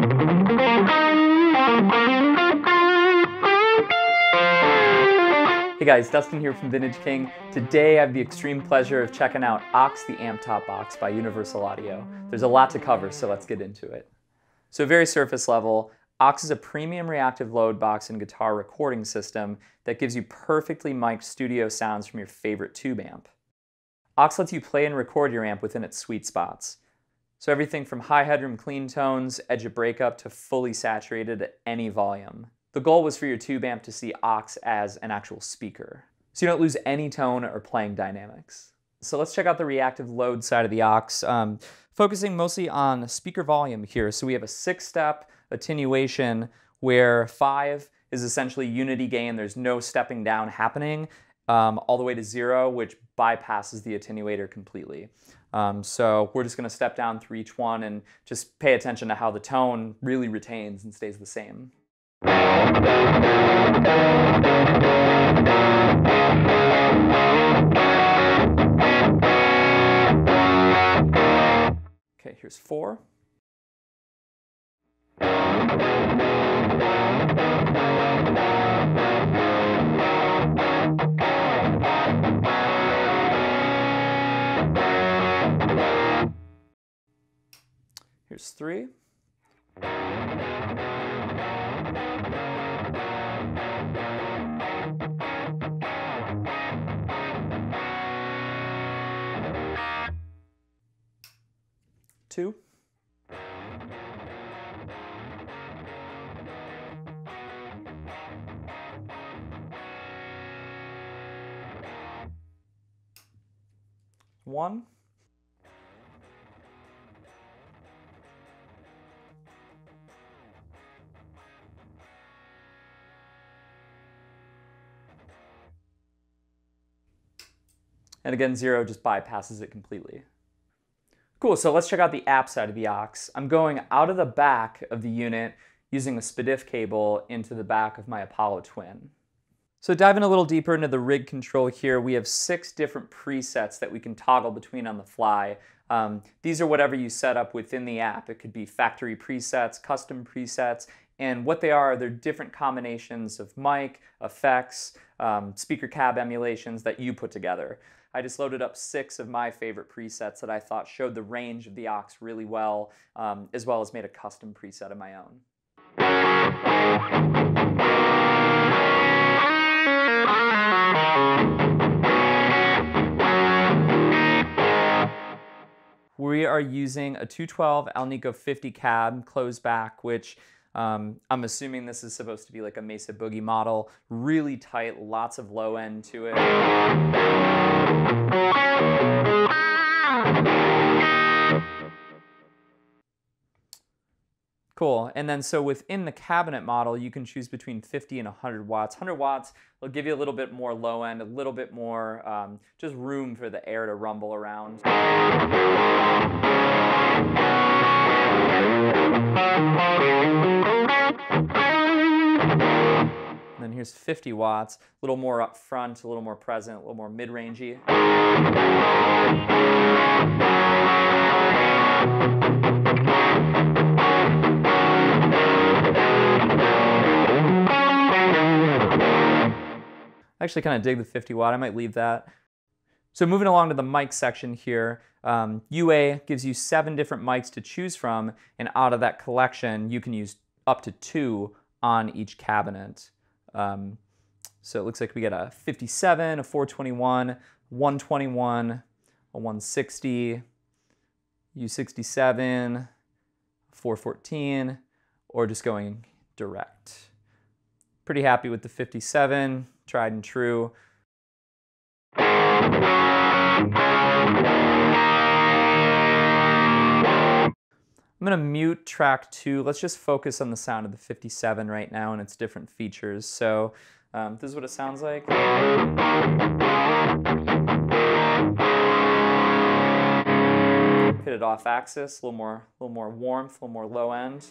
Hey guys, Dustin here from Vintage King. Today I have the extreme pleasure of checking out Aux the Amp Top Box by Universal Audio. There's a lot to cover, so let's get into it. So very surface level, Aux is a premium reactive load box and guitar recording system that gives you perfectly mic'd studio sounds from your favorite tube amp. Aux lets you play and record your amp within its sweet spots. So everything from high headroom clean tones, edge of breakup, to fully saturated at any volume. The goal was for your tube amp to see Aux as an actual speaker, so you don't lose any tone or playing dynamics. So let's check out the reactive load side of the Aux, focusing mostly on speaker volume here. So we have a 6-step attenuation where 5 is essentially unity gain. There's no stepping down happening, all the way to 0, which bypasses the attenuator completely. So we're just going to step down through each one and just pay attention to how the tone really retains and stays the same. Okay, here's 4. Here's 3. Two. One. And again, 0 just bypasses it completely. Cool, so let's check out the app side of the Aux. I'm going out of the back of the unit using a SPDIF cable into the back of my Apollo Twin. So diving a little deeper into the rig control here, we have 6 different presets that we can toggle between on the fly. These are whatever you set up within the app. It could be factory presets, custom presets, and what they are, they're different combinations of mic, effects, speaker cab emulations that you put together. I just loaded up 6 of my favorite presets that I thought showed the range of the Aux really well as made a custom preset of my own. We are using a 212 Alnico 50 cab closed back, which I'm assuming this is supposed to be like a Mesa Boogie model. Really tight, lots of low end to it. Cool, and then so within the cabinet model, you can choose between 50 and 100 watts. 100 watts will give you a little bit more low end, a little bit more just room for the air to rumble around. And then here's 50 watts, a little more up front, a little more present, a little more mid-rangey. I actually kind of dig the 50 watt, I might leave that. So moving along to the mic section here, UA gives you 7 different mics to choose from, and out of that collection, you can use up to 2 on each cabinet. So it looks like we get a 57, a 421, 121, a 160, U67, 414, or just going direct. Pretty happy with the 57, tried and true. I'm going to mute track 2. Let's just focus on the sound of the 57 right now and its different features. So this is what it sounds like. Hit it off axis, a little more warmth, a little more low end.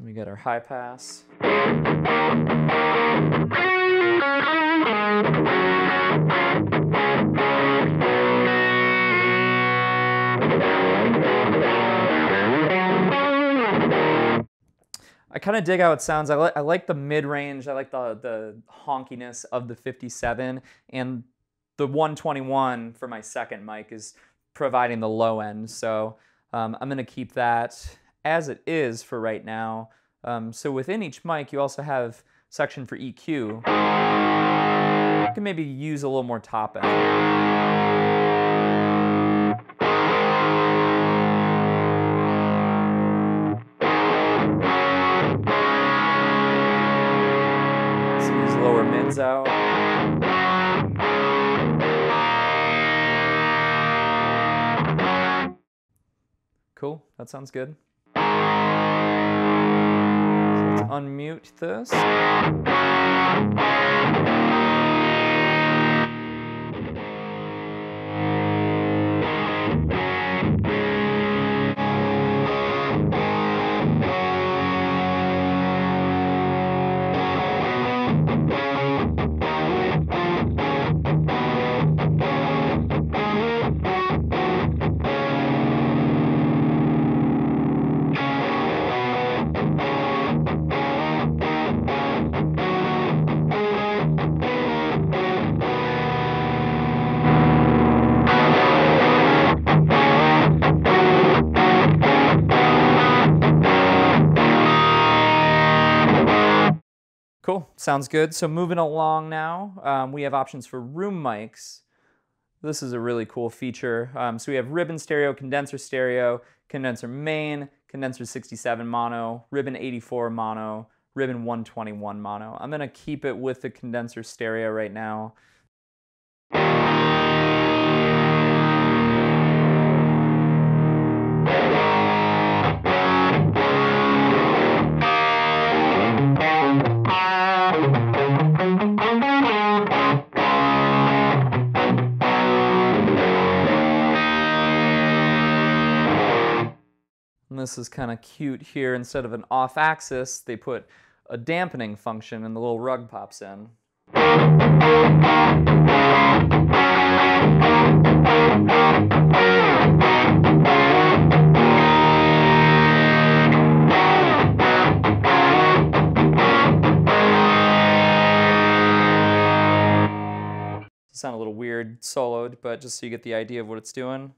We get our high pass. I kind of dig how it sounds. I like the mid-range. I like the honkiness of the 57, and the 121 for my second mic is providing the low end. So I'm going to keep that as it is for right now. So within each mic, you also have section for EQ. You can maybe use a little more top end. Let's use lower mids out. Cool, that sounds good. So let's unmute this. Cool, sounds good. So moving along now, we have options for room mics. This is a really cool feature. So we have ribbon stereo, condenser main, condenser 67 mono, ribbon 84 mono, ribbon 121 mono. I'm gonna keep it with the condenser stereo right now. And this is kind of cute here. Instead of an off axis, they put a dampening function and the little rug pops in. Sound a little weird soloed, but just so you get the idea of what it's doing.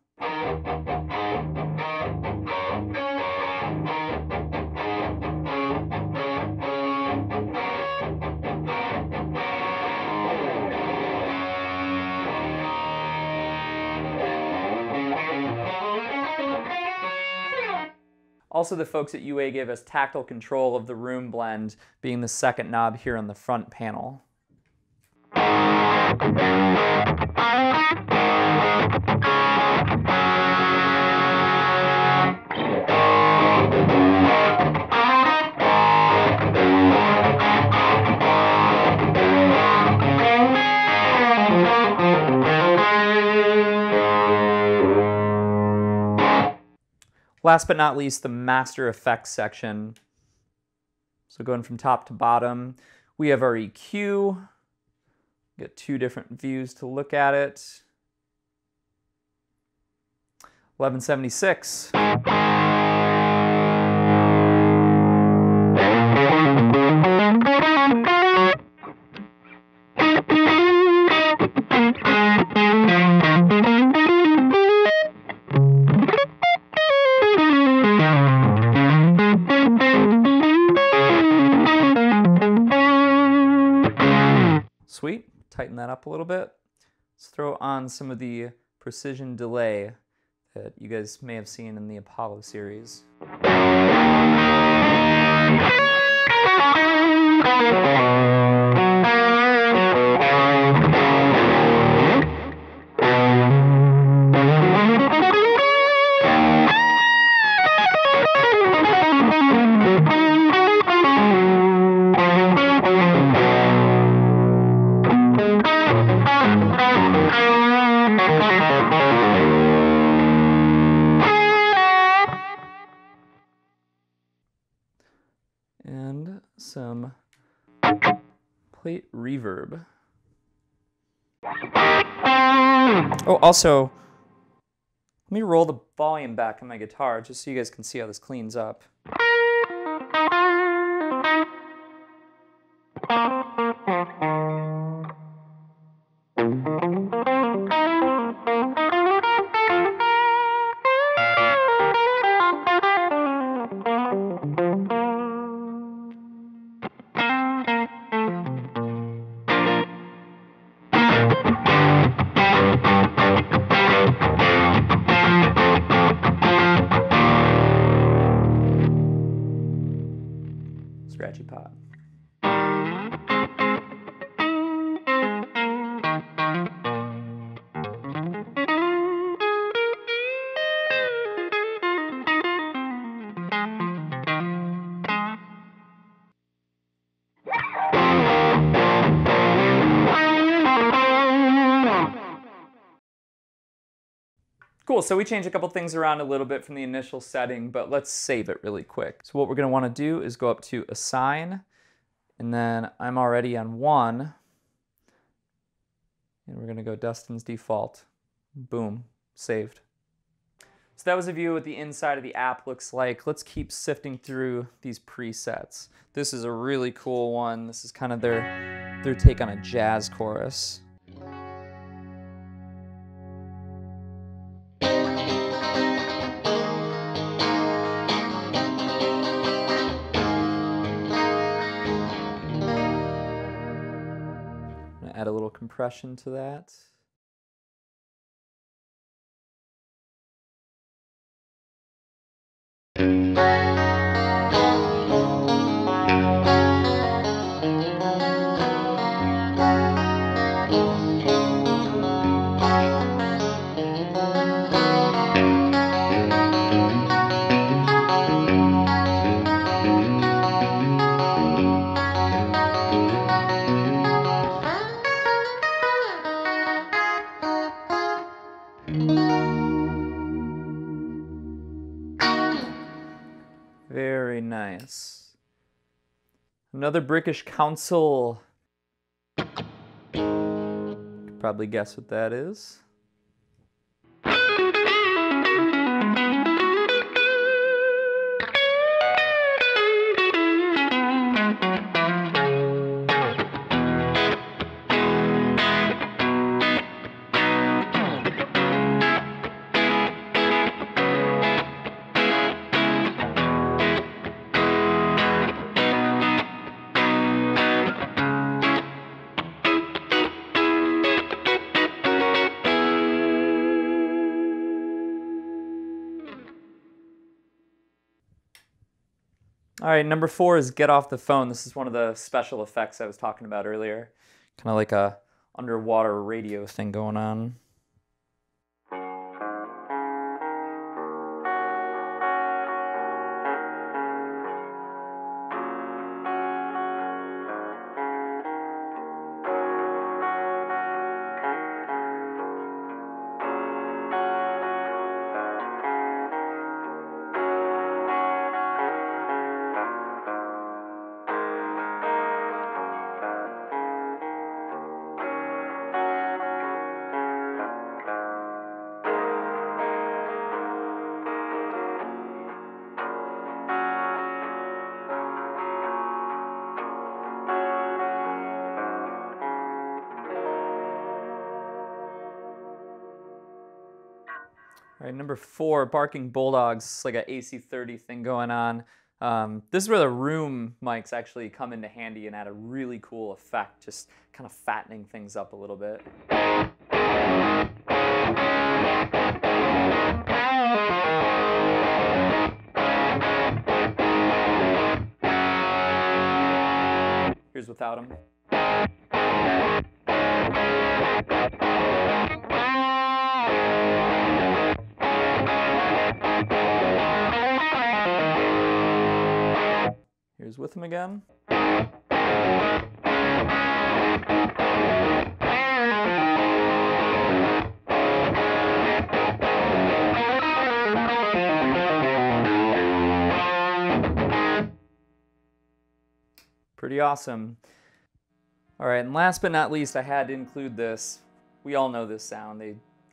Also, the folks at UA gave us tactile control of the room blend, being the second knob here on the front panel. Last but not least, the master effects section. So going from top to bottom, we have our EQ. Get two different views to look at it. 1176. Sweet. Tighten that up a little bit. Let's throw on some of the precision delay that you guys may have seen in the Apollo series. And some plate reverb. Oh, also, let me roll the volume back on my guitar just so you guys can see how this cleans up. Scratchy pot. Cool, so we changed a couple things around a little bit from the initial setting, but let's save it really quick. So what we're going to want to do is go up to Assign, and then I'm already on 1, and we're going to go Dustin's default. Boom, saved. So that was a view of what the inside of the app looks like. Let's keep sifting through these presets. This is a really cool one. This is kind of their take on a jazz chorus. Add a little compression to that. Very nice. Another British Council. You could probably guess what that is. All right, number 4 is Get Off the Phone. This is one of the special effects I was talking about earlier. Kind of like a underwater radio thing going on. All right, number 4, Barking Bulldogs. It's like an AC30 thing going on. This is where the room mics actually come into handy and add a really cool effect, just kind of fattening things up a little bit. Here's without them. Here's with them again. Pretty awesome. All right, and last but not least, I had to include this. We all know this sound.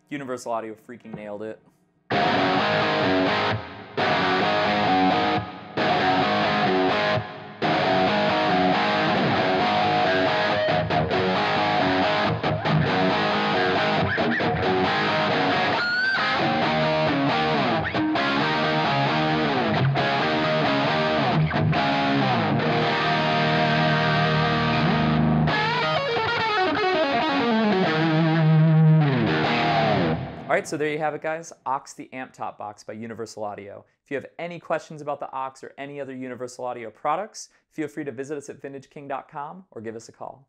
Universal Audio freaking nailed it. right, so there you have it, guys. Aux the Amp Top Box by Universal Audio. If you have any questions about the Aux or any other Universal Audio products, feel free to visit us at vintageking.com or give us a call.